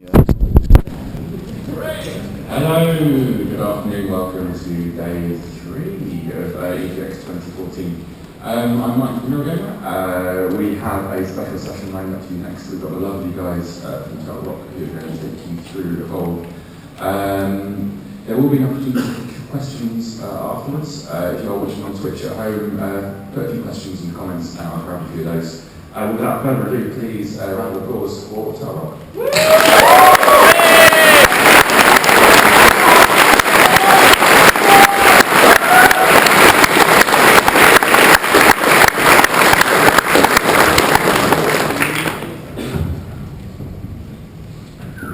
Hello, good afternoon, welcome to day 3 of EGX 2014. I'm Mike from Eurogamer. We have a special session lined up for you next. We've got the lovely guys from Total Rock who are going to take you through Evolve. There will be an opportunity for questions afterwards. If you are watching on Twitch at home, put a few questions in the comments and I'll grab a few of those. Without further ado, please round of applause for Total Rock.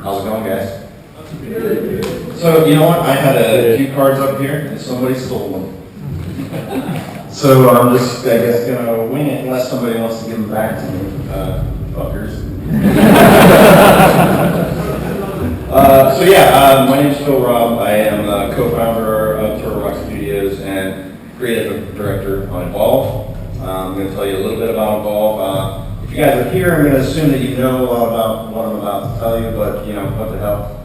How's it going, guys? So, you know what? I had a few cards up here, and somebody stole them. So I'm just, I guess, gonna wing it unless somebody wants to give them back to me, fuckers. My name's Phil Robb. I am co-founder of Turtle Rock Studios and creative director on Evolve. I'm going to tell you a little bit about Evolve. If you guys are here, I'm going to assume that you know a lot about what I'm about to tell you, but you know, what the hell.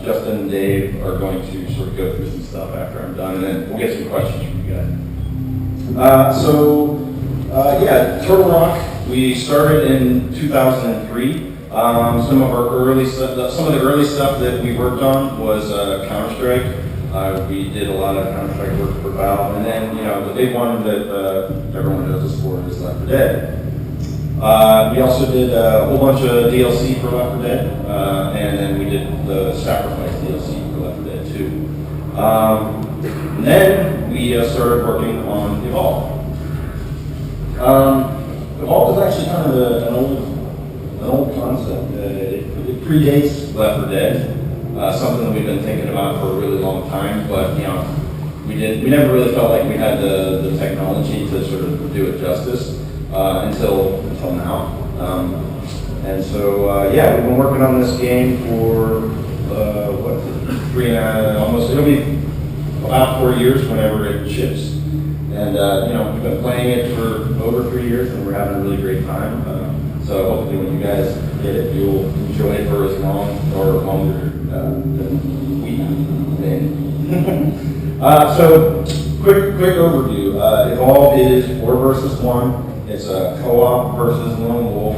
Justin and Dave are going to sort of go through some stuff after I'm done, and then we'll get some questions from you guys. Turtle Rock, we started in 2003. Some of the early stuff that we worked on was Counter-Strike. We did a lot of Counter-Strike work for Valve, and then, you know, the big one that everyone knows us for is Left 4 Dead. We also did a whole bunch of DLC for Left 4 Dead, and then we did the Sacrifice DLC for Left 4 Dead 2. And then we started working on Evolve. Evolve is actually kind of an old concept. It predates Left 4 Dead, something that we've been thinking about for a really long time, but you know, we never really felt like we had the technology to sort of do it justice until now. We've been working on this game for it'll be about 4 years whenever it ships. And we've been playing it for over 3 years and we're having a really great time. So hopefully when you guys get it, you'll enjoy it for as long or longer than we have. So quick overview. Evolve is 4 versus 1. It's a co-op versus lone wolf.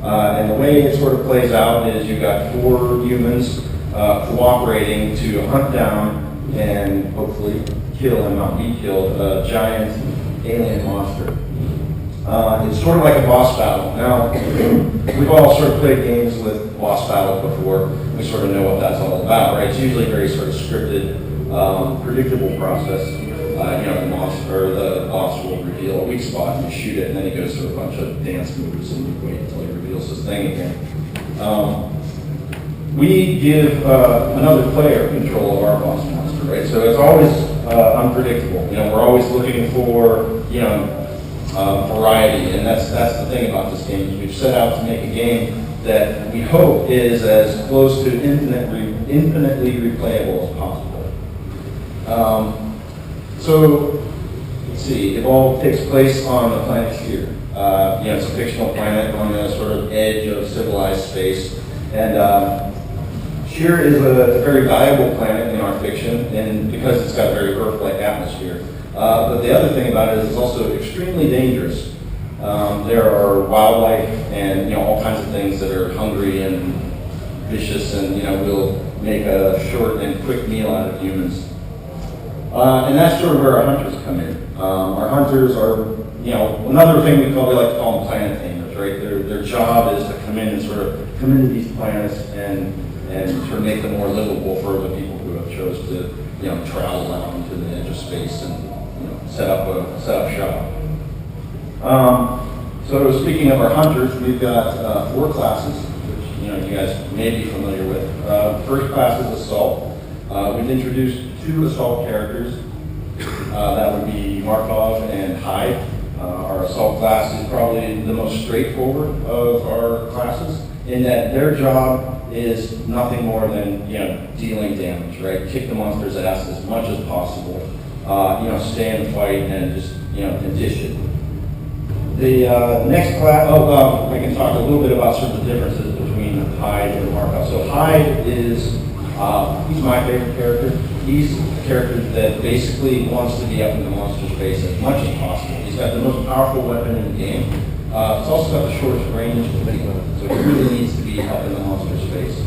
And the way it sort of plays out is you've got 4 humans cooperating to hunt down and hopefully kill and not be killed a giant alien monster. It's sort of like a boss battle. Now, we've all sort of played games with boss battles before. We sort of know what that's all about, right? It's usually a very sort of scripted, predictable process. The boss will reveal a weak spot and you shoot it, and then he goes through a bunch of dance moves and you wait until he reveals his thing again. We give another player control of our boss monster, right? So it's always unpredictable. You know, we're always looking for, variety, and that's the thing about this game. Is we've set out to make a game that we hope is as close to infinitely replayable as possible. Let's see. Evolve takes place on the planet Sphere. It's a fictional planet on the sort of edge of civilized space, and Sphere is a very valuable planet in our fiction, and because it's got a very Earth-like atmosphere. But the other thing about it is it's also extremely dangerous. There are wildlife and all kinds of things that are hungry and vicious, and will make a short and quick meal out of humans. And that's sort of where our hunters come in. Our hunters are, another thing we like to call them planet tamers, right? Their job is to come in and sort of come into these planets and sort of make them more livable for the people who have chose to, travel out into the edge of space and set up shop. So speaking of our hunters, we've got 4 classes, which you guys may be familiar with. First class is Assault. We've introduced 2 Assault characters. That would be Markov and Hyde. Our Assault class is probably the most straightforward of our classes in that their job is nothing more than dealing damage, right? Kick the monster's ass as much as possible. Stay in the fight and just and dish it. The next class, I can talk a little bit about sort of the differences between Hyde and Markov. So Hyde is, he's my favorite character. He's a character that basically wants to be up in the monster space as much as possible. He's got the most powerful weapon in the game. It's also got the shortest range of any weapon, so he really needs to be up in the monster space.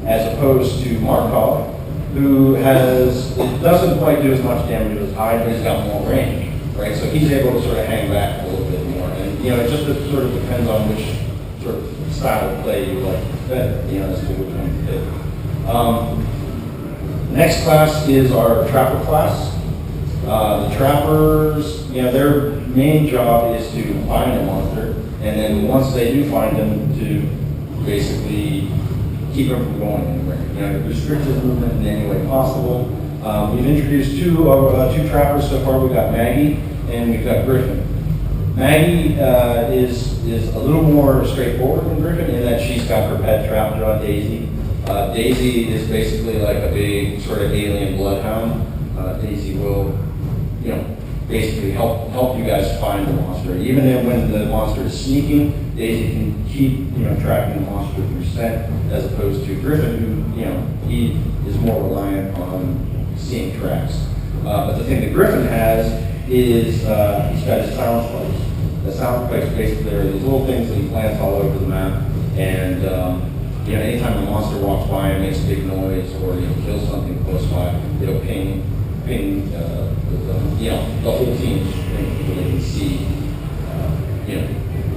As opposed to Markov, who doesn't quite do as much damage as Hyde, but he's got more range, right? So he's able to sort of hang back a little bit more. And, it just sort of depends on which sort of style of play you like better, as to which one you pick. Next class is our Trapper class. The Trappers, their main job is to find a monster, and then once they do find them, to basically keep them from going anywhere. Restrict his movement in any way possible. We've introduced two Trappers so far. We've got Maggie and we've got Griffin. Maggie is a little more straightforward than Griffin in that she's got her pet trapped on Daisy. Daisy is basically like a big sort of alien bloodhound. Daisy will, basically help you guys find the monster. Even when the monster is sneaking, Daisy can keep, tracking the monster through scent, as opposed to Griffin, who, he is more reliant on seeing tracks. But the thing that Griffin has is he's got his sound spikes. The sound spikes basically are these little things that he plants all over the map, and anytime a monster walks by and makes a big noise or kills something close by, it'll ping the whole team so they can see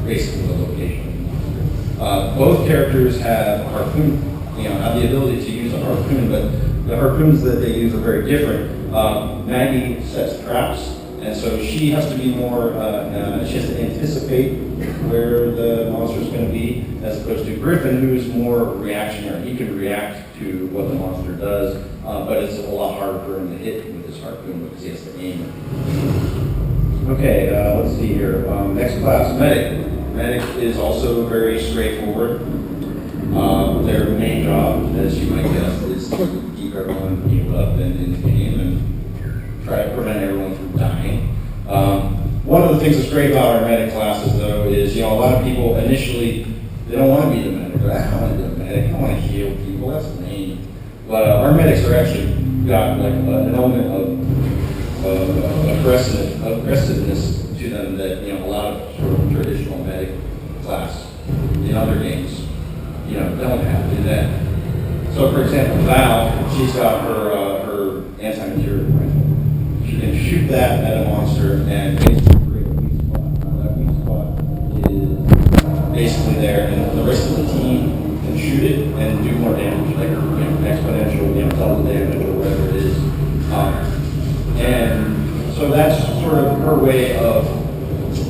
basically the location. Both characters have a harpoon, have the ability to use a harpoon, but the harpoons that they use are very different. Maggie sets traps, and so she has to be more, she has to anticipate where the monster is going to be, as opposed to Griffin, who's more reactionary. He can react to what the monster does, but it's a lot harder for him to hit with his harpoon because he has to aim it. Okay, let's see here. Next class, Medic. Medic is also very straightforward. Their main job, as you might guess, is to keep everyone healed up in the game and try to prevent everyone from dying. One of the things that's great about our medic classes, though, is a lot of people initially they don't want to be the medic. I don't want to be the medic. I want to heal people. That's lame. But our medics are actually got like an element of aggressiveness to them that a lot of sort of traditional medic class in other games don't have to do that. So, for example, Val, she's got her anti-material rifle. She can shoot that at a monster and basically create a weak spot. Now, that weak spot is basically there, and the rest of the team can shoot it and do more damage, like exponential, double damage or whatever it is. And so that's sort of her way of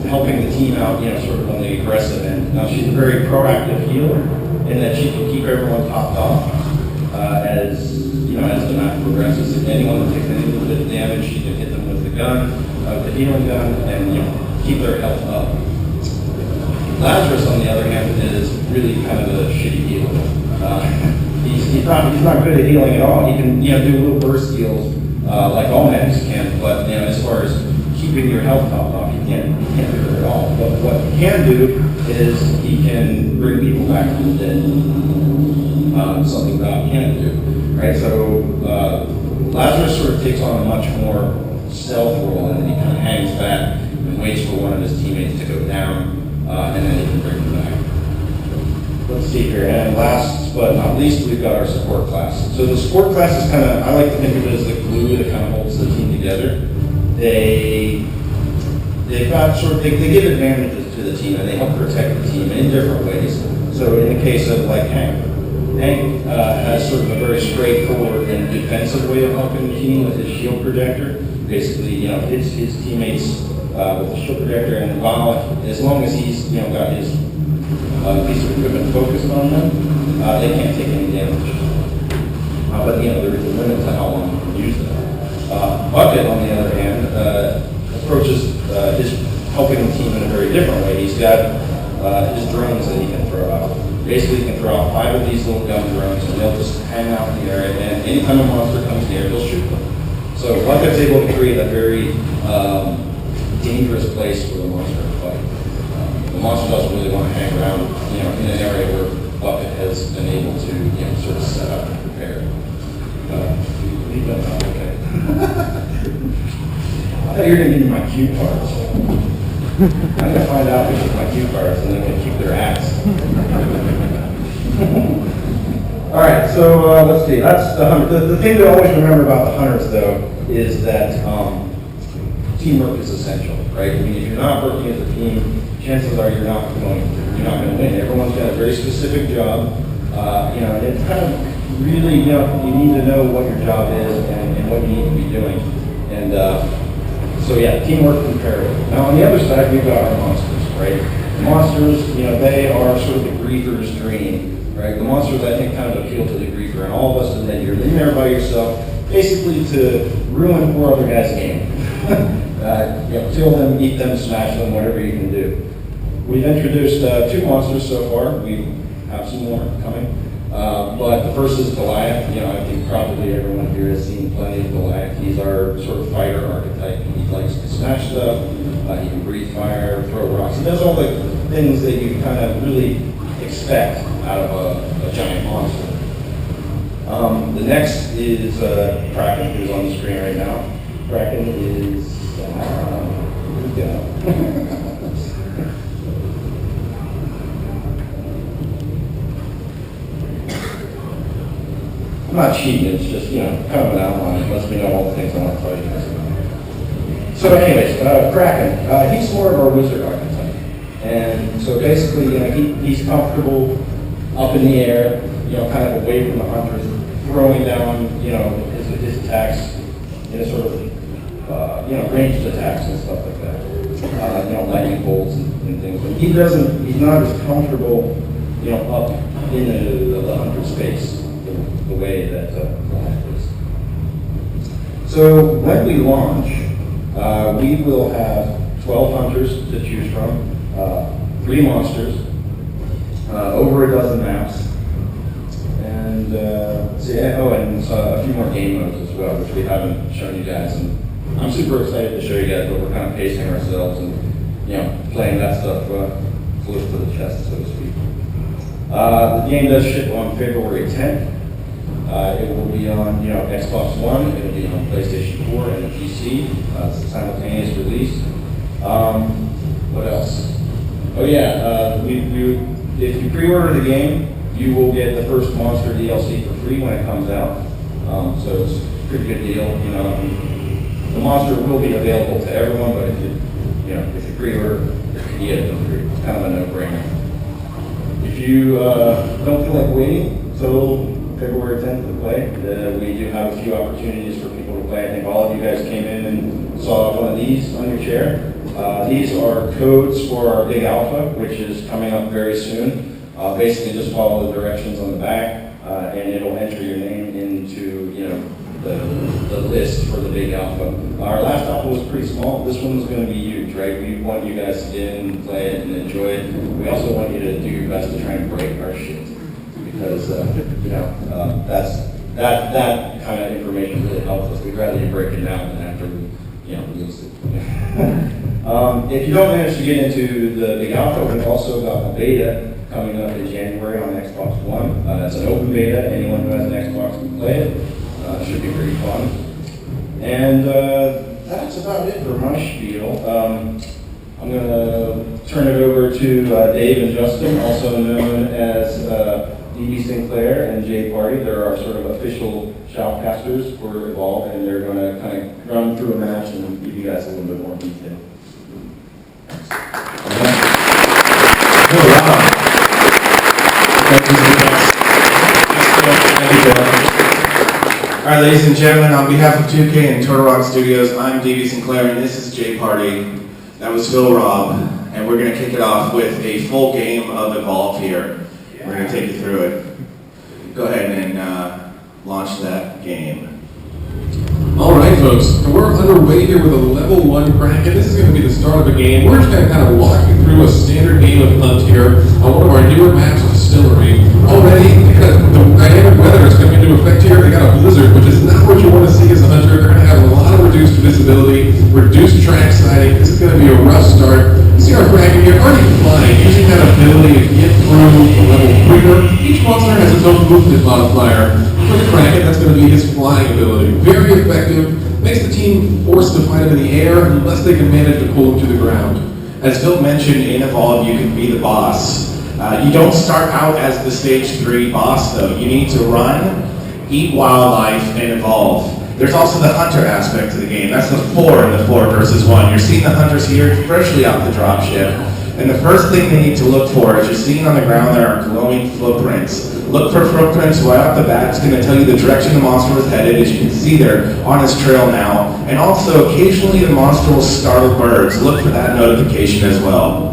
helping the team out, sort of on the aggressive end. Now, she's a very proactive healer in that she can keep everyone topped off as the map progresses. If anyone takes any little bit of damage, she can hit them with the gun, the healing gun, and keep their health up. Lazarus, on the other hand, is really kind of a shitty healer. He's not good at healing at all. He can do little burst heals like all medics can, but as far as keeping your health topped off, he can't do it at all. But what he can do is he can bring people back from the dead. Something Val can't do. Right, so Lazarus sort of takes on a much more stealth role, and he kind of hangs back and waits for one of his teammates to go down, and then he can bring them back. Let's see here, and last but not least, we've got our support class. So the support class is kind of, I like to think of it as the glue that kind of holds the team together. They've got they give advantages to the team, and they help protect the team in different ways. So in the case of like Hank has sort of a very straightforward and defensive way of helping the team with his shield projector. Basically, hits his teammates with the shield projector, and Val, as long as he's got his piece of equipment focused on them, they can't take any damage. But there is a limit to how long you can use them. Bucket, on the other hand, approaches his helping the team in a very different way. He's got his drones that he can throw out. Basically, he can throw out 5 of these little gun drones, and they'll just hang out in the area, and anytime a monster comes near, he'll shoot them. So Bucket's able to create a very dangerous place for the monster to fight. The monster doesn't really want to hang around, in an area where has been able to, sort of set up and prepare. Leave that out, okay. I thought you were going to give me my cue cards. I'm going to find out who took my cue cards and then they can keep their axe. All right, so let's see. That's the thing to always remember about the hunters, though, is that teamwork is essential, right? I mean, if you're not working as a team, chances are you're not going to win. Everyone's got a very specific job, and it's kind of really, you need to know what your job is and what you need to be doing. And so yeah, teamwork imperative. Now on the other side, we've got our monsters, right? The monsters, they are sort of the griefer's dream. Right? The monsters, I think, kind of appeal to the griefer, and all of us, and then you're in there by yourself, basically to ruin poor other guys' game. Kill them, eat them, smash them, whatever you can do. We've introduced 2 monsters so far. We have some more coming. But the first is Goliath. I think probably everyone here has seen plenty of Goliath. He's our sort of fighter archetype. He likes to smash stuff. He can breathe fire, throw rocks. He does all the things that you kind of really expect out of a giant monster. The next is Kraken, who's on the screen right now. Kraken is, here we go. I'm not cheating, it's just, kind of an outline. It lets me know all the things I want to tell you guys about. So anyways, Kraken, he's more of our wizard archetype. And so basically, he's comfortable up in the air, kind of away from the hunters, throwing down, his attacks, sort of, ranged attacks and stuff like that. Lightning bolts and things. But he's not as comfortable, up in the hunter's face the way that Goliath is. So when we launch, we will have 12 hunters to choose from, 3 monsters, over a dozen maps, and and a few more game modes as well, which we haven't shown you guys. And I'm super excited to show you guys, but we're kind of pacing ourselves and playing that stuff close to the chest, so to speak. The game does ship on February 10th. It will be on Xbox One, it will be on PlayStation 4 and PC. It's a simultaneous release. What else? Oh yeah, if you pre-order the game, you will get the first Monster DLC for free when it comes out. So it's a pretty good deal. The Monster will be available to everyone, but if you pre-order, you get it for free. It's kind of a no-brainer. If you don't feel like waiting until February 10th to play, we do have a few opportunities for people to play. I think all of you guys came in and saw one of these on your chair. These are codes for our big alpha, which is coming up very soon. Basically, just follow the directions on the back, and it'll enter your name into the list for the big alpha. Our last alpha was pretty small. This one's going to be huge, right? We want you guys to get in, play it, and enjoy it. We also want you to do your best to try and break our shit, because that kind of information really helps us. We'd rather you break it down than after we use it. If you don't manage to get into the big alpha, we've also got a beta coming up in January on Xbox One. It's an open beta. Anyone who has an Xbox can play it. It should be pretty fun. And that's about it for my spiel. I'm going to turn it over to Dave and Justin, also known as DB Sinclair and Jay Party. They're our sort of official shoutcasters for Evolve, and they're going to kind of run through a match and give you guys a little bit more detail. All right, ladies and gentlemen, on behalf of 2K and Turtle Rock Studios, I'm DB Sinclair, and this is Jay Party. That was Phil Robb, and we're going to kick it off with a full game of Evolve here. We're going to take you through it. Go ahead and launch that game. All right, folks, we're underway here with a level 1 Kraken. This is going to be the start of a game. We're just going to kind of walk you through a standard game of Hunt here on one of our newer maps, Distillery. Already, the dynamic weather is coming into effect here. They got a blizzard, which is not what you want to see as a hunter. They're going to have a lot of reduced visibility, reduced track sighting. This is going to be a rough start. You see our Kraken here already flying, using that ability to get through the level quicker. Each monster has its own movement modifier. For the Kraken, that's going to be his flying ability. Very effective, makes the team forced to fight him in the air unless they can manage to pull him to the ground. As Phil mentioned, in Evolve you can be the boss. You don't start out as the stage 3 boss though. You need to run, eat wildlife, and evolve. There's also the hunter aspect to the game. That's the 4 in the 4 versus 1. You're seeing the hunters here freshly off the dropship. And the first thing they need to look for is you're seeing on the ground there are glowing footprints. Look for footprints right off the bat. It's going to tell you the direction the monster was headed, as you can see there on his trail now. And also, occasionally the monster will startle birds. Look for that notification as well.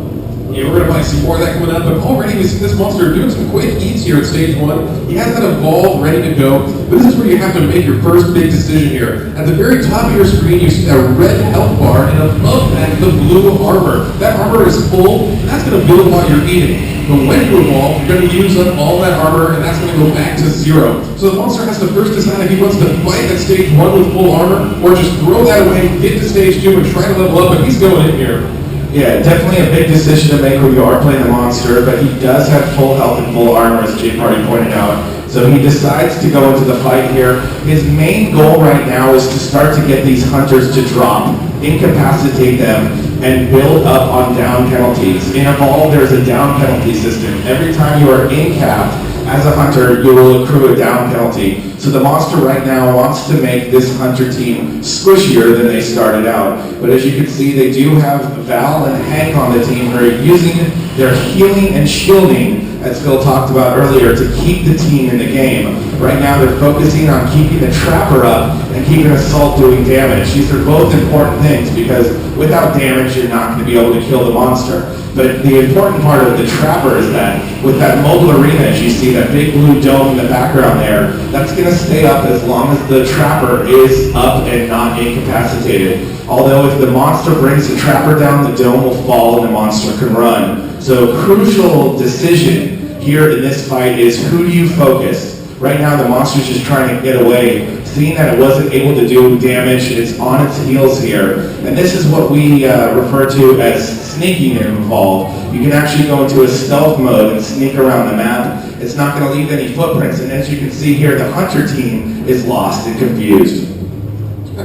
Yeah, we're going to probably see more of that coming up, but already we see this monster doing some quick eats here at stage 1. He has that evolve ready to go, but this is where you have to make your first big decision here. At the very top of your screen, you see a red health bar, and above that, the blue armor. That armor is full, and that's going to build while you're eating. But when you evolve, you're going to use up all that armor, and that's going to go back to 0. So the monster has to first decide if he wants to fight at stage 1 with full armor, or just throw that away, get to stage 2, and try to level up, but he's going in here. Yeah, definitely a big decision to make when you are playing the monster, but he does have full health and full armor, as Jay Party pointed out. So he decides to go into the fight here. His main goal right now is to start to get these hunters to drop, incapacitate them, and build up on down penalties. In Evolve, there's a down penalty system. Every time you are incapped as a hunter, you will accrue a down penalty. So the monster right now wants to make this hunter team squishier than they started out. But as you can see, they do have Val and Hank on the team who are using their healing and shielding, as Phil talked about earlier, to keep the team in the game. Right now they're focusing on keeping the Trapper up and keeping Assault doing damage. These are both important things because without damage you're not going to be able to kill the monster. But the important part of the Trapper is that with that mobile arena, as you see that big blue dome in the background there, that's going to stay up as long as the Trapper is up and not incapacitated. Although if the monster brings the Trapper down, the dome will fall and the monster can run. So crucial decision here in this fight is who do you focus? Right now the monster's just trying to get away. Seeing that it wasn't able to do damage, it's on its heels here. And this is what we refer to as sneaking in Evolve. You can actually go into a stealth mode and sneak around the map. It's not going to leave any footprints. And as you can see here, the hunter team is lost and confused.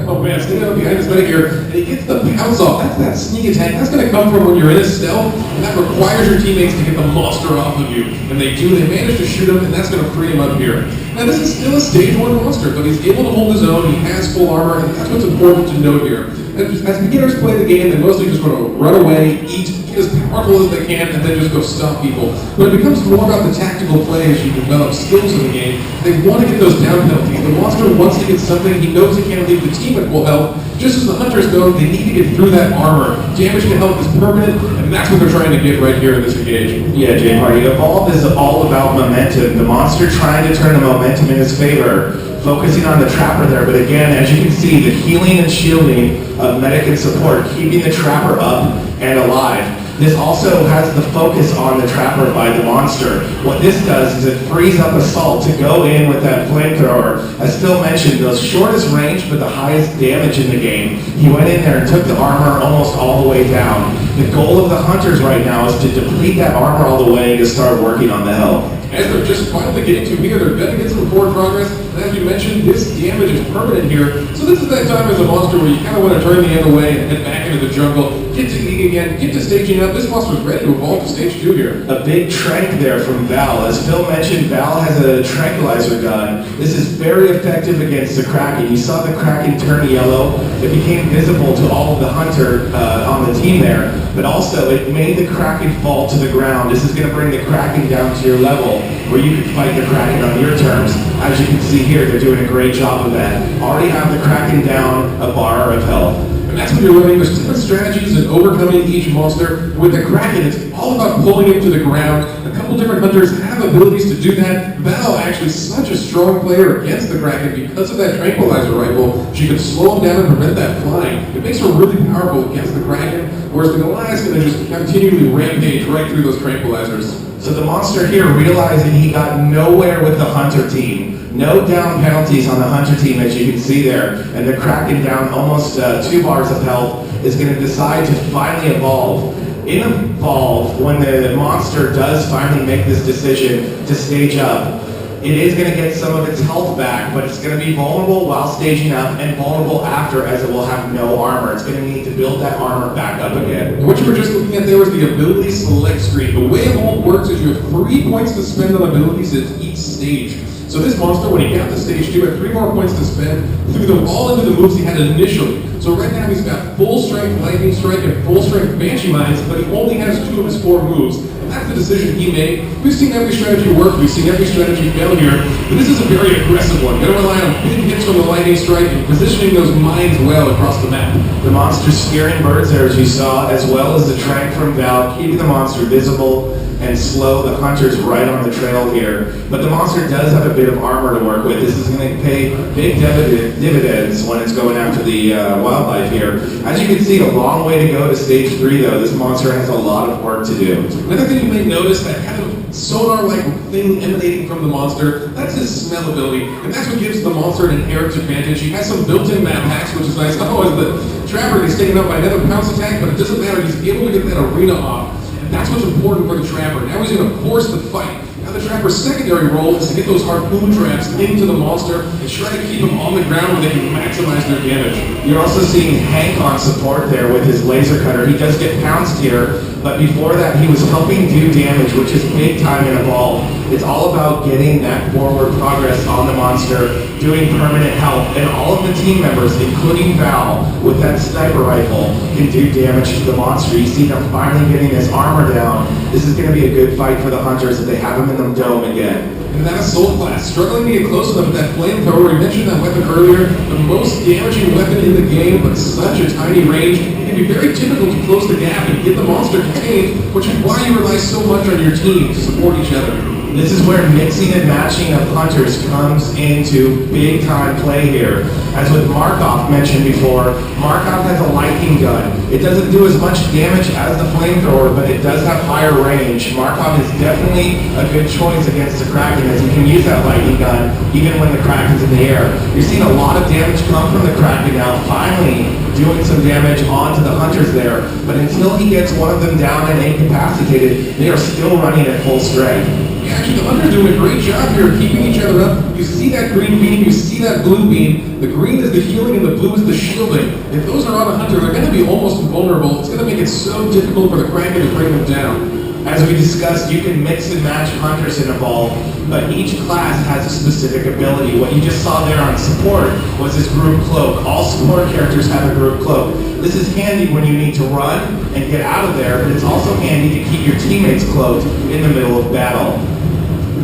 Oh man, sneaking up behind his buddy here, and he gets the pounce off. That's that sneak attack. That's going to come from when you're in a stealth, and that requires your teammates to get the monster off of you. And they do, they manage to shoot him, and that's going to free him up here. Now this is still a stage 1 monster, but he's able to hold his own, he has full armor, and that's what's important to note here. As beginners play the game, they mostly just want to run away, eat, get as powerful as they can, and then just go stop people. But it becomes more about the tactical play as you develop skills in the game. They want to get those down penalties. The monster wants to get something, he knows he can't leave the team at full health. Just as the hunters know, they need to get through that armor. Damage to health is permanent, and that's what they're trying to get right here in this engage. Yeah, Jay Party, Evolve is all about momentum. The monster trying to turn the momentum in his favor, focusing on the Trapper there. But again, as you can see, the healing and shielding of medic and support, keeping the Trapper up and alive. This also has the focus on the Trapper by the monster. What this does is it frees up Assault to go in with that flamethrower. As Phil mentioned, the shortest range but the highest damage in the game. He went in there and took the armor almost all the way down. The goal of the hunters right now is to deplete that armor all the way to start working on the health. As they're just finally getting to here, they're going to get some forward progress. And as you mentioned, this damage is permanent here. So this is that time as a monster where you kind of want to turn the other way and head back into the jungle, get to eating again, get to staging up. This monster's ready to evolve to stage 2 here. A big trank there from Val. As Phil mentioned, Val has a tranquilizer gun. This is very effective against the Kraken. You saw the Kraken turn yellow. It became visible to all of the hunter on the team there. But also, it made the Kraken fall to the ground. This is going to bring the Kraken down to your level, where you can fight the Kraken on your terms. As you can see here, they're doing a great job of that. Already have the Kraken down a bar of health. And that's when you're learning there's different strategies in overcoming each monster. With the Kraken, it's all about pulling him to the ground. A couple different hunters have abilities to do that. Val actually such a strong player against the Kraken because of that tranquilizer rifle. She can slow him down and prevent that flying. It makes her really powerful against the Kraken, whereas the Goliath's going to just continually rampage right through those tranquilizers. So the monster here, realizing he got nowhere with the hunter team, no down penalties on the hunter team as you can see there, and the Kraken down almost 2 bars of health, is going to decide to finally evolve. in Evolve, when the monster does finally make this decision to stage up, it is going to get some of its health back, but it's going to be vulnerable while staging up and vulnerable after, as it will have no armor. It's going to need to build that armor back up again. What you were just looking at there was the ability select screen. The way Evolve works is you have 3 points to spend on abilities at each stage. So this monster, when he got to stage 2, had 3 more points to spend, threw them all into the moves he had initially. So right now he's got full strength Lightning Strike and full strength Banshee Mines, but he only has 2 of his 4 moves. And that's the decision he made. We've seen every strategy work, we've seen every strategy fail here, but this is a very aggressive one. Gonna rely on big hits from the Lightning Strike and positioning those mines well across the map. The monster's spearing birds there, as you saw, as well as the trank from Val, keeping the monster visible and slow the hunters right on the trail here. But the monster does have a bit of armor to work with. This is going to pay big dividends when it's going after the wildlife here. As you can see, a long way to go to stage 3 though. This monster has a lot of work to do. Another thing you may notice, that kind of sonar-like thing emanating from the monster, that's his smell ability, and that's what gives the monster an inherent advantage. He has some built-in map hacks, which is nice. Oh, as the Trapper gets taken up by another pounce attack, but it doesn't matter. He's able to get that arena off. That's what's important for the Trapper. Now he's going to force the fight. Now the Trapper's secondary role is to get those harpoon traps into the monster and try to keep them on the ground where they can maximize their damage. You're also seeing Hank on support there with his laser cutter. He does get pounced here, but before that he was helping do damage, which is big time in Evolve. It's all about getting that forward progress on the monster, doing permanent health, and all of the team members, including Val, with that sniper rifle, can do damage to the monster. You see them finally getting his armor down. This is going to be a good fight for the hunters if they have him in the dome again. And that assault class, struggling to get close enough with that flamethrower. We mentioned that weapon earlier, the most damaging weapon in the game, but such a tiny range. It can be very difficult to close the gap and get the monster contained, which is why you rely so much on your team to support each other. This is where mixing and matching of hunters comes into big time play here. As with Markov mentioned before, Markov has a lightning gun. It doesn't do as much damage as the flamethrower, but it does have higher range. Markov is definitely a good choice against the Kraken, as he can use that lightning gun even when the Kraken's in the air. You're seeing a lot of damage come from the Kraken now, finally doing some damage onto the hunters there. But until he gets one of them down and incapacitated, they are still running at full strength. Yeah, actually, the Hunter's doing a great job here of keeping each other up. You see that green beam, you see that blue beam. The green is the healing and the blue is the shielding. If those are on a Hunter, they're going to be almost invulnerable. It's going to make it so difficult for the Kraken to bring them down. As we discussed, you can mix and match hunters in Evolve, but each class has a specific ability. What you just saw there on support was this group cloak. All support characters have a group cloak. This is handy when you need to run and get out of there, but it's also handy to keep your teammates cloaked in the middle of battle.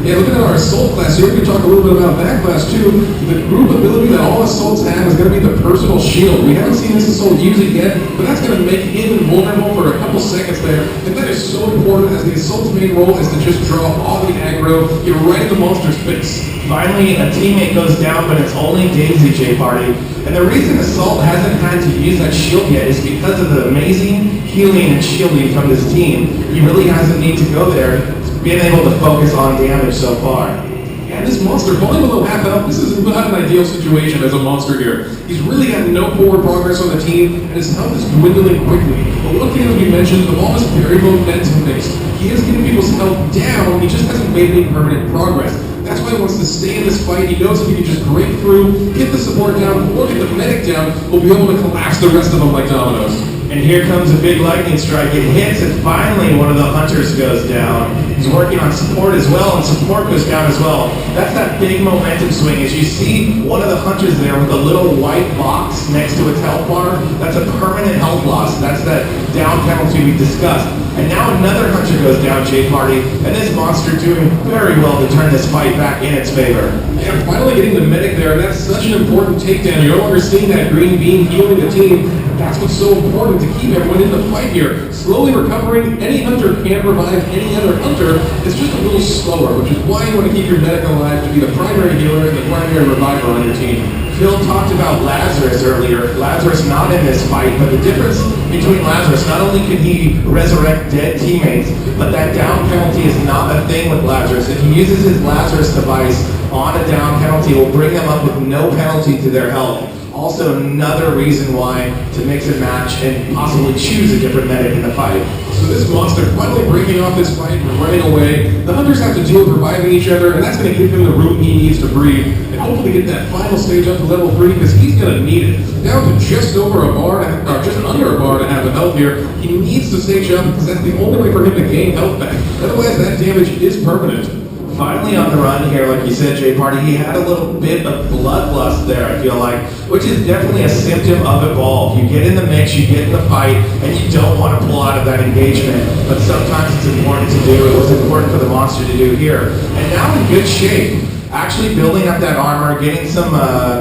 Yeah, looking at our assault class here, we can talk a little bit about that class too. The group ability that all assaults have is going to be the personal shield. We haven't seen this assault use it yet, but that's going to make him invulnerable for a couple seconds there. And that is so important, as the assault's main role is to just draw all the aggro, get right in the monster's face. Finally, a teammate goes down, but it's only Daisy J Party. And the reason Assault hasn't had to use that shield yet is because of the amazing healing and shielding from this team. He really hasn't need to go there, being able to focus on damage so far. Yeah, this monster, falling below half health, this is not an ideal situation as a monster here. He's really got no forward progress on the team, and his health is dwindling quickly. But one thing that we mentioned, the ball is very momentum-based. He is getting people's health down, he just hasn't made any permanent progress. That's why he wants to stay in this fight. He knows if he can just break through, get the support down, or get the medic down, we'll be able to collapse the rest of them like dominoes. And here comes a big lightning strike. It hits, and finally one of the hunters goes down. He's working on support as well, and support goes down as well. That's that big momentum swing. As you see one of the hunters there with a little white box next to its health bar, that's a permanent health loss. That's that down penalty we discussed. And now another hunter goes down, J-Party, and this monster doing very well to turn this fight back in its favor. And finally getting the medic there, and that's such an important takedown. You're no longer seeing that green beam healing the team. That's what's so important, to keep everyone in the fight here. Slowly recovering, any hunter can't revive any other hunter. It's just a little slower, which is why you want to keep your medic alive, to be the primary healer and the primary reviver on your team. Phil talked about Lazarus earlier. Lazarus not in this fight, but the difference between Lazarus, not only can he resurrect dead teammates, but that down penalty is not a thing with Lazarus. If he uses his Lazarus device on a down penalty, it will bring them up with no penalty to their health. Also, another reason why to mix and match and possibly choose a different medic in the the fight. So this monster finally breaking off this fight and running away. The hunters have to deal with reviving each other, and that's going to give him the room he needs to breathe and hopefully get that final stage up to level 3 because he's going to need it. Down to just over a bar, or just under a bar to have the health here. He needs to stage up because that's the only way for him to gain health back. Otherwise, that damage is permanent. Finally on the run here, like you said, Jay Party, he had a little bit of bloodlust there, I feel like, which is definitely a symptom of Evolve. You get in the mix, you get in the fight, and you don't want to pull out of that engagement, but sometimes it's important to do. It was important for the monster to do here. And now in good shape, actually building up that armor, getting some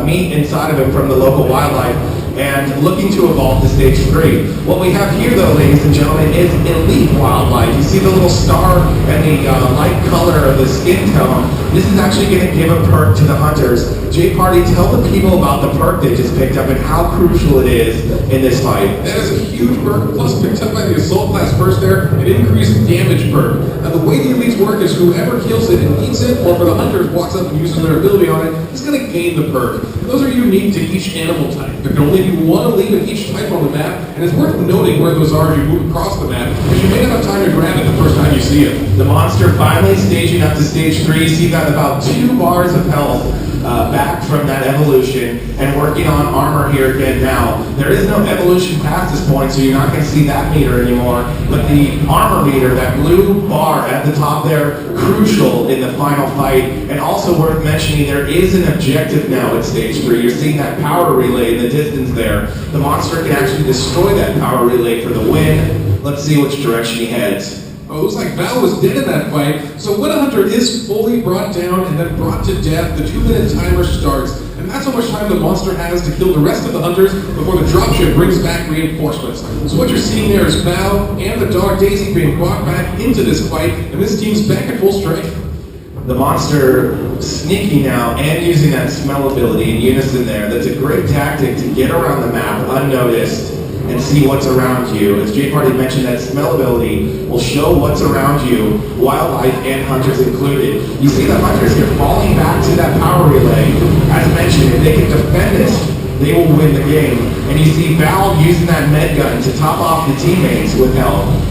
meat inside of him from the local wildlife, and looking to evolve to stage 3. What we have here though, ladies and gentlemen, is elite wildlife. You see the little star and the light color of the skin tone. This is actually going to give a perk to the hunters. Jay Party, tell the people about the perk they just picked up and how crucial it is in this fight. That is a huge perk, plus picked up by the Assault class first there, an increased damage perk. Now the way the elites work is whoever kills it and eats it, or for the hunters walks up and uses their ability on it, is going to gain the perk. And those are unique to each animal type. There can only be one elite of each type on the map, and it's worth noting where those are as you move across the map, because you may not have time to grab it the first time you see it. The monster finally staging up to stage 3. He got about 2 bars of health back from that evolution and working on armor here again now. There is no evolution past this point, so you're not going to see that meter anymore, but the armor meter, that blue bar at the top there, crucial in the final fight. And also worth mentioning, there is an objective now at stage 3. You're seeing that power relay in the distance there. The monster can actually destroy that power relay for the win. Let's see which direction he heads. Oh, it looks like Val was dead in that fight. So when a hunter is fully brought down and then brought to death, the 2-minute timer starts. And that's how much time the monster has to kill the rest of the hunters before the dropship brings back reinforcements. So what you're seeing there is Val and the dog Daisy being brought back into this fight, and this team's back at full strength. The monster sneaky now and using that smell ability in unison there. That's a great tactic to get around the map unnoticed and see what's around you. As Jay Party mentioned, that smell ability will show what's around you, wildlife and hunters included. You see the hunters here falling back to that power relay. As mentioned, if they can defend this, they will win the game. And you see Val using that med gun to top off the teammates with health.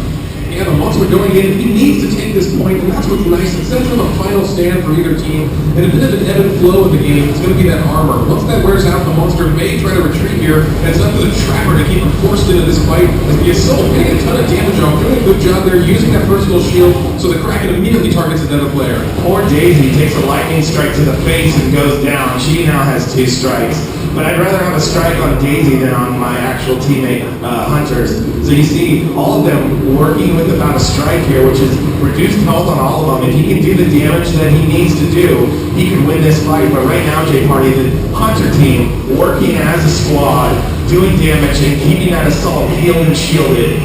Yeah, the monster going in, he needs to take this point, and that's what's nice. It sets him a final stand for either team, and a bit of an ebb and flow of the game. It's going to be that armor. Once that wears out, the monster may try to retreat here, and it's up to the trapper to keep him forced into this fight. As the Assault getting a ton of damage off, doing a good job there, using that personal shield, so the Kraken immediately targets another player. Poor Daisy takes a lightning strike to the face and goes down. She now has 2 strikes. But I'd rather have a strike on Daisy than on my actual teammate, Hunters. So you see all of them working with about a strike here, which is reduced health on all of them. If he can do the damage that he needs to do, he can win this fight. But right now, Jay Party, the Hunter team, working as a squad, doing damage and keeping that Assault healed and shielded.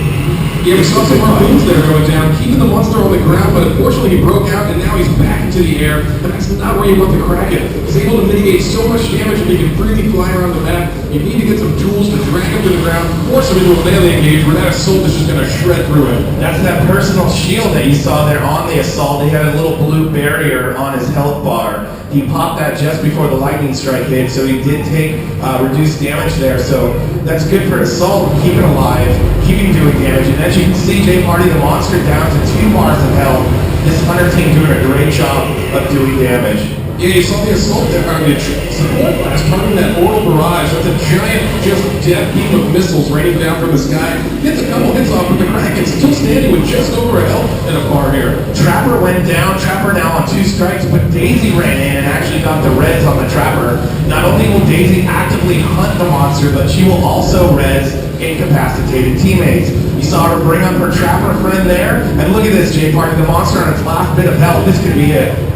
Yeah, we saw some harpoons that are going down, keeping the monster on the ground, but unfortunately he broke out and now he's back into the air, and that's not where you want the Kraken. He's able to mitigate so much damage and he can freely fly around the map. You need to get some tools to drag him to the ground, force him into a melee engage where that Assault is just going to shred through him. That's that personal shield that you saw there on the Assault. He had a little blue barrier on his health bar. He popped that just before the lightning strike hit, so he did take reduced damage there. So that's good for Assault, keep it alive, keep him doing damage. And as you can see, Jay Party, the monster down to 2 bars of health. This Hunter team doing a great job of doing damage. Yeah, you saw the Assault there, the support class targeting that orbital barrage. That's a giant, just death beam of missiles raining down from the sky. Gets a couple hits off, but the Kraken's still standing with just over a health and a bar here. Trapper went down, Trapper now on 2 strikes, but Daisy ran in and actually got the reds on the Trapper. Not only will Daisy actively hunt the monster, but she will also res incapacitated teammates. You saw her bring up her Trapper friend there, and look at this, Jay Party, the monster on its last bit of health. This could be it.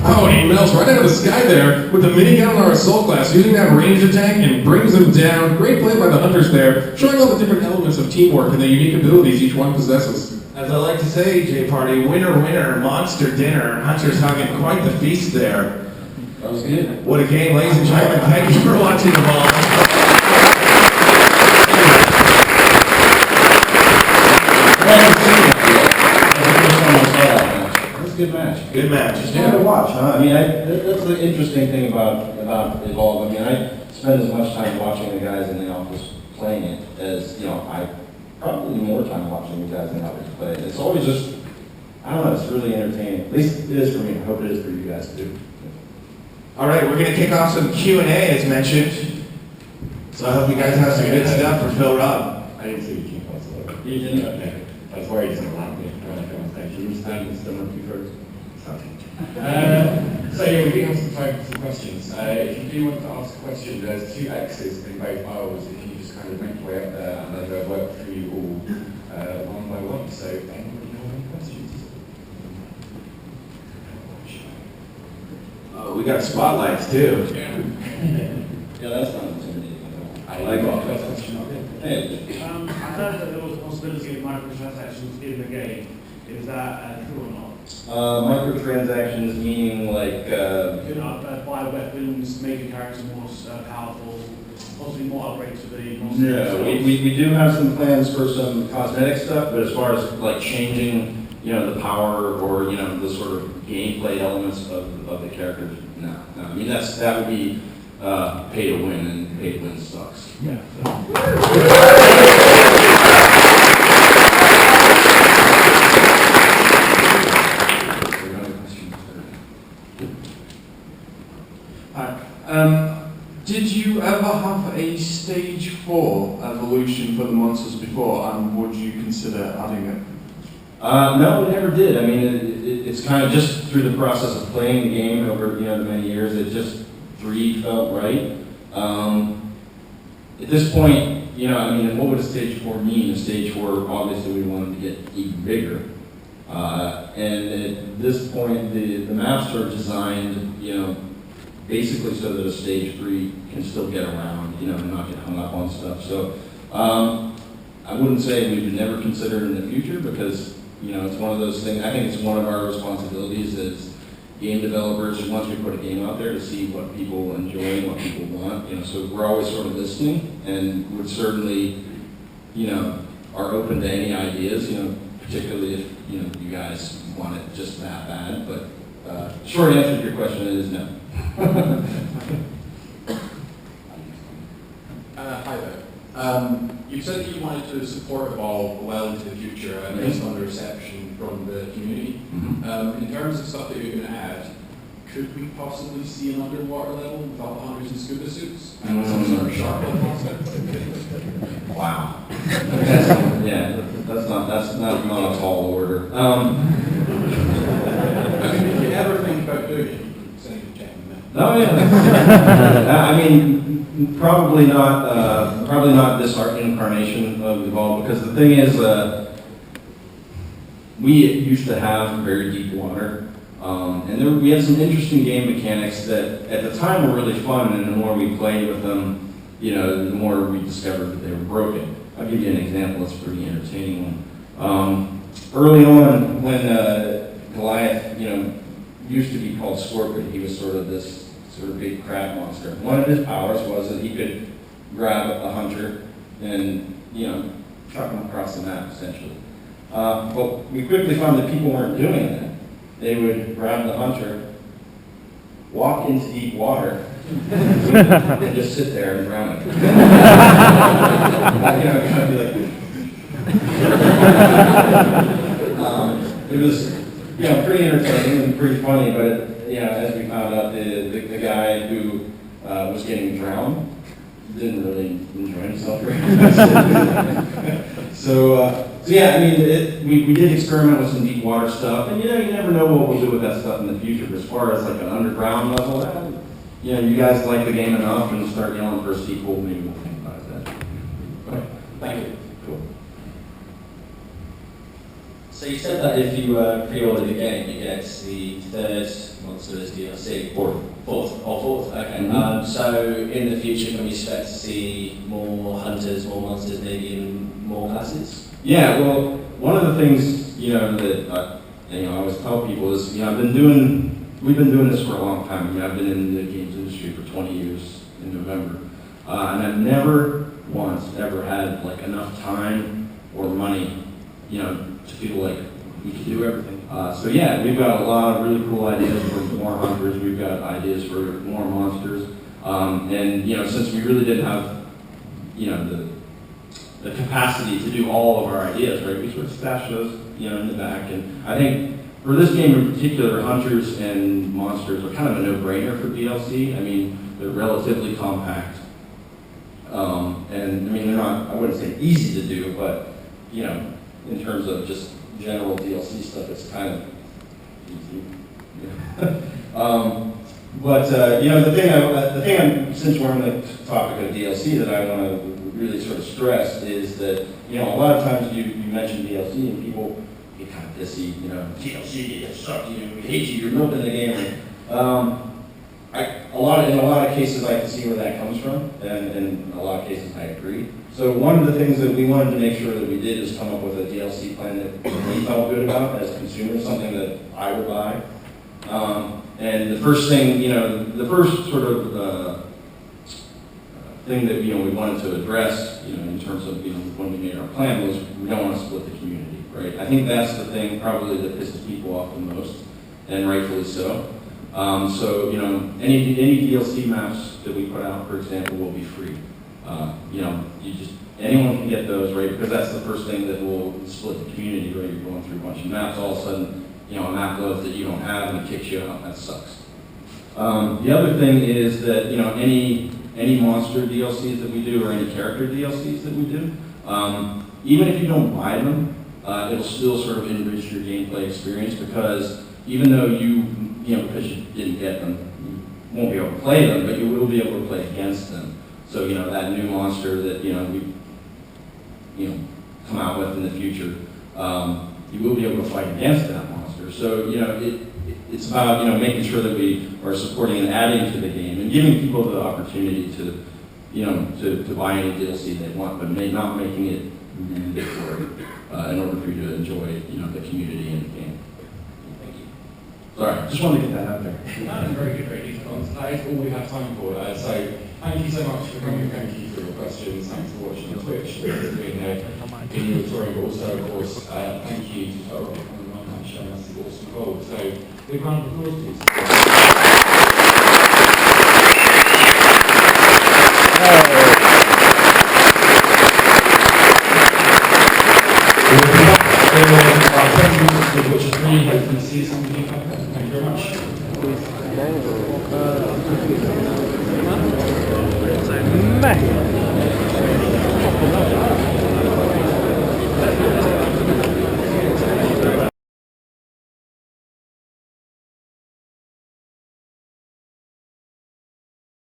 Oh, and he melts right out of the sky there with the minigun on our Assault class, using that range attack and brings him down. Great play by the Hunters there, showing all the different elements of teamwork and the unique abilities each one possesses. As I like to say, Jay Party, winner, winner, monster dinner. Hunters having quite the feast there. That was good. What a game, ladies and gentlemen. Thank you for watching the ball. Good match. Good match. It's fun to watch, huh? I mean, that's the interesting thing about Evolve. I mean, I spend as much time watching the guys in the office playing it as, I probably more time watching you guys than others play. It's always just, I don't know, it's really entertaining. At least it is for me. I hope it is for you guys too. All right, we're going to kick off some Q&A as mentioned. So I hope you guys have some good stuff for Phil Rob. I didn't see the key whatsoever. You didn't? Okay. I was worried he's going to laugh me when I come on stage. You stand and still monkey first. So yeah, we do have some time for some questions. If you do want to ask a question, there's 2 X's in both aisles. If you just kind of make your way up there, and then I'll work through you all one by one. So anybody have any questions? Oh, we got spotlights too. Yeah, that's not intimidating at all. I like that question. Hey, I heard that there was a possibility of microtransactions in the game. Is that true or not? microtransactions meaning like, You can buy weapons, make your character more powerful, possibly more upgrades to the monster. no, we do have some plans for some cosmetic stuff, but as far as like changing, the power or, the sort of gameplay elements of the characters, no. I mean, that would be pay to win, and pay to win sucks. Yeah. Did you ever have a stage 4 evolution for the monsters before, and would you consider adding it? No, we never did. I mean, it's kind of just through the process of playing the game over, the many years, it just 3 felt right. At this point, what would a stage 4 mean? A stage 4, obviously, we wanted to get even bigger. And at this point, the maps are designed, basically so that a stage 3 can still get around, and not get hung up on stuff. So I wouldn't say we would never consider it in the future because, it's one of those things. I think it's one of our responsibilities as game developers, once we put a game out there, to see what people enjoy and what people want. So we're always sort of listening and would certainly, are open to any ideas, particularly if, you guys want it just that bad. But short answer to your question is no. Hi there. You said that you wanted to support Evolve well into the future based on the reception from the community. Mm-hmm. In terms of stuff that you're going to add, could we possibly see an underwater level with all the hunters in scuba suits and some sort of shark concept? Wow. That's not a tall order. If you ever think about doing it, you can send it to Jen. No, yeah. I mean, probably not this incarnation of Evolve, because the thing is, we used to have very deep water, and we had some interesting game mechanics that at the time were really fun, and the more we played with them, the more we discovered that they were broken. I'll give you an example. It's a pretty entertaining one. Early on, when Goliath, used to be called Scorpion, he was sort of this big crab monster. One of his powers was that he could grab a hunter and, chuck him across the map, essentially. But we quickly found that people weren't doing that. They would grab the hunter, walk into deep water, and just sit there and drown it. Kind of be like, it was, pretty entertaining and pretty funny, but as we found out, the guy who was getting drowned didn't really enjoy himself very much. So yeah, I mean, we did experiment with some deep water stuff, and you never know what we'll do with that stuff in the future. But as far as like an underground level, you guys like the game enough and start yelling for a sequel, maybe we'll think about that. Okay, thank you. Cool. So you said that if you pre-order the game, you get the third Monsters DLC. Fourth. Okay. Mm-hmm. So in the future, can we expect to see more hunters, more monsters, maybe in more classes? Yeah. Well, one of the things that I always tell people is we've been doing this for a long time. I mean, I've been in the games industry for 20 years in November, and I've never once ever had like enough time or money, to feel like we could do everything. So yeah, we've got a lot of really cool ideas for more hunters. We've got ideas for more monsters, and since we really didn't have, the the capacity to do all of our ideas, right? We sort of stash those, in the back. And I think for this game in particular, hunters and monsters are kind of a no-brainer for DLC. I mean, they're relatively compact. And I mean, they're not, I wouldn't say easy to do, but, in terms of just general DLC stuff, it's kind of easy. The thing, since we're on the topic of DLC, that I want to really sort of stress is that, a lot of times you mention DLC and people get kind of pissy, DLC, you suck, we hate you, you're milking the game. In a lot of cases I can see where that comes from, and in a lot of cases I agree. So one of the things that we wanted to make sure that we did is come up with a DLC plan that we felt good about as consumers, something that I would buy. And the first thing, the first sort of thing that we wanted to address, in terms of when we made our plan was we don't want to split the community, right? I think that's the thing probably that pisses people off the most, and rightfully so. So any DLC maps that we put out, for example, will be free. Anyone can get those, right? Because that's the first thing that will split the community, right? You're going through a bunch of maps, all of a sudden, a map loads that you don't have and it kicks you out. That sucks. The other thing is that any monster DLCs that we do or any character DLCs that we do, even if you don't buy them, it'll still sort of enrich your gameplay experience because even though because you didn't get them, you won't be able to play them, but you will be able to play against them. So that new monster that we come out with in the future, you will be able to fight against that monster. So it's about making sure that we are supporting and adding to the game and giving people the opportunity to to buy any DLC they want, but not making it mandatory in order for you to enjoy the community and the game. Thank you. Sorry, just wanted to get that out there. That's very good, very detailed. That is all we have time for. So thank you so much for coming. Thank you for your questions. Thanks for watching on Twitch. Thanks for being here in your touring, but also, of course, thank you to Total and showing us the awesome goal. So big round of applause, please. Our president, which is really hoping to see some of you. Thank you very much. Man.